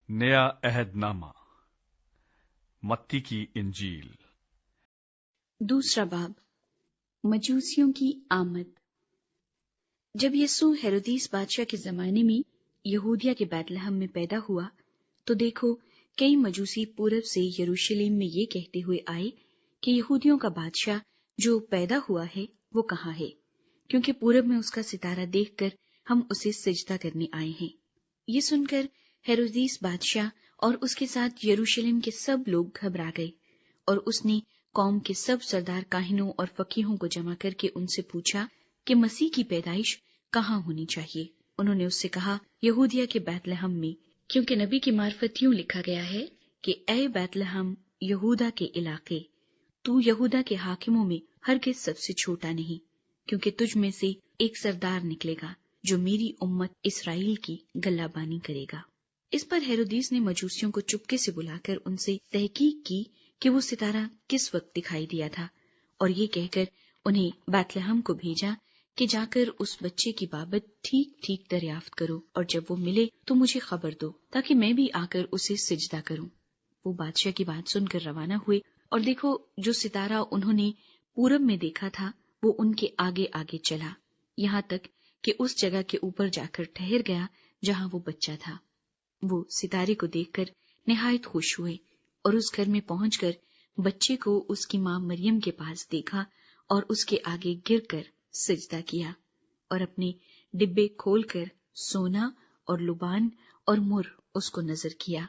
नया अहदनामा। मत्ती की इंजील। दूसरा बाब, मजूसियों की आमद। जब यीशु हेरोदीस बादशाह के जमाने में यहूदिया के बैतलहम में पैदा हुआ, तो देखो कई मजूसी पूरब से यरूशलेम में ये कहते हुए आए कि यहूदियों का बादशाह जो पैदा हुआ है वो कहाँ है, क्योंकि पूरब में उसका सितारा देखकर हम उसे सिजदा करने आए हैं। ये सुनकर हेरोदीस बादशाह और उसके साथ यरूशलेम के सब लोग घबरा गए, और उसने कौम के सब सरदार काहिनों और फकीहों को जमा करके उनसे पूछा कि मसीह की पैदाइश कहाँ होनी चाहिए। उन्होंने उससे कहा, यहूदिया के बैतलहम में, क्योंकि नबी की मार्फत यूं लिखा गया है कि ऐ बैतलहम यहूदा के इलाके, तू यहूदा के हाकिमों में हरगिज सबसे छोटा नहीं, क्योंकि तुझ में से एक सरदार निकलेगा जो मेरी उम्मत इसराइल की गल्लाबानी करेगा। इस पर हेरोदीस ने मजूसियों को चुपके से बुलाकर उनसे तहकीक की कि वो सितारा किस वक्त दिखाई दिया था, और ये कहकर उन्हें बैतलहम को भेजा कि जाकर उस बच्चे की बाबत ठीक ठीक दरियाफ्त करो, और जब वो मिले तो मुझे खबर दो, ताकि मैं भी आकर उसे सिजदा करूं। वो बादशाह की बात सुनकर रवाना हुए, और देखो जो सितारा उन्होंने पूरब में देखा था वो उनके आगे आगे चला, यहाँ तक कि उस जगह के ऊपर जाकर ठहर गया जहाँ वो बच्चा था। वो सितारे को देखकर निहायत खुश हुए, और उस घर में पहुंचकर बच्चे को उसकी मां मरियम के पास देखा और उसके आगे गिरकर सिजदा किया, और अपने डिब्बे खोलकर सोना और लुबान और मुर उसको नजर किया,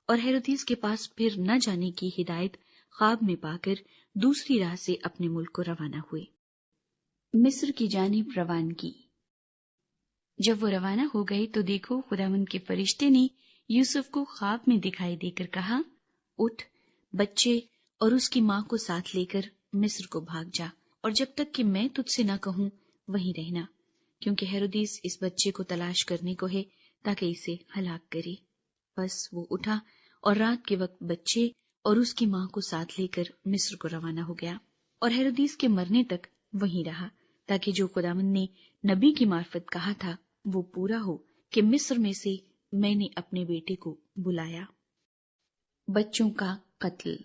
और हेरोदीस के पास फिर न जाने की हिदायत ख्वाब में पाकर दूसरी राह से अपने मुल्क को रवाना हुए। मिस्र की जानिब रवानगी। जब वो रवाना हो गए तो देखो खुदावंद के फरिश्ते ने यूसुफ को ख्वाब में दिखाई देकर कहा, उठ, बच्चे और उसकी मां को साथ लेकर मिस्र को भाग जा, और जब तक कि मैं तुझसे न कहूं वहीं रहना, क्योंकि हेरोदीस इस बच्चे को तलाश करने को है ताकि इसे हलाक करे। बस वो उठा और रात के वक्त बच्चे और उसकी मां को साथ लेकर मिस्र को रवाना हो गया, और हेरोदीस के मरने तक वहीं रहा, ताकि जो खुदावंद ने नबी की मार्फत कहा था वो पूरा हो कि मिस्र में से मैंने अपने बेटे को बुलाया। बच्चों का कत्ल।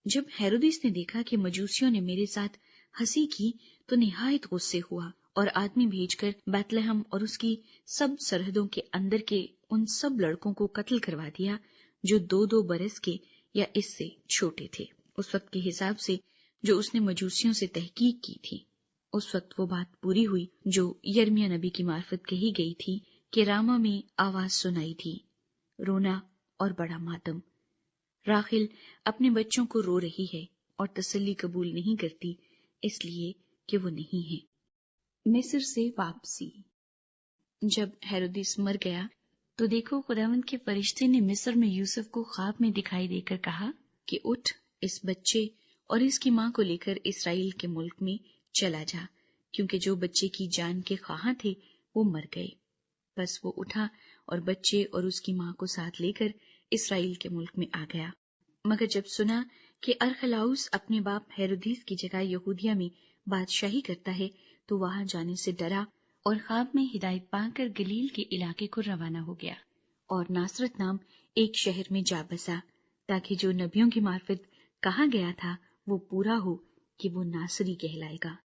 जब हेरोदीस ने देखा कि मजूसियों ने मेरे साथ हंसी की तो निहायत गुस्से हुआ, और आदमी भेजकर बैतलहम और उसकी सब सरहदों के अंदर के उन सब लड़कों को कत्ल करवा दिया जो 2-2 बरस के या इससे छोटे थे, उस वक्त के हिसाब से जो उसने मजूसियों से तहकीक की थी। उस वक्त वो बात पूरी हुई जो यिर्मयाह नबी की मार्फत कही गई थी कि रामा में आवाज सुनाई थी, रोना और बड़ा मातम। राखिल अपने बच्चों को रो रही है और तसल्ली कबूल नहीं करती, इसलिए कि वो नहीं है। मिस्र से वापसी। जब हेरोदिस मर गया तो देखो खुदावंद के फरिश्ते ने मिस्र में यूसुफ को ख्वाब में दिखाई देकर कहा कि उठ, इस बच्चे और इसकी मां को लेकर इसराइल के मुल्क में चला जा, क्योंकि जो बच्चे की जान के ख्वाहां थे वो मर गए। बस वो उठा और बच्चे और उसकी मां को साथ लेकर इसराइल के मुल्क में आ गया। मगर जब सुना कि अरखलाउस अपने बाप हेरोदीस की जगह यहूदिया में बादशाही करता है तो वहां जाने से डरा, और ख्वाब में हिदायत पाकर गलील के इलाके को रवाना हो गया, और नासरत नाम एक शहर में जा बसा, ताकि जो नबियों की मार्फत कहा गया था वो पूरा हो कि वो नासरी कहलाएगा।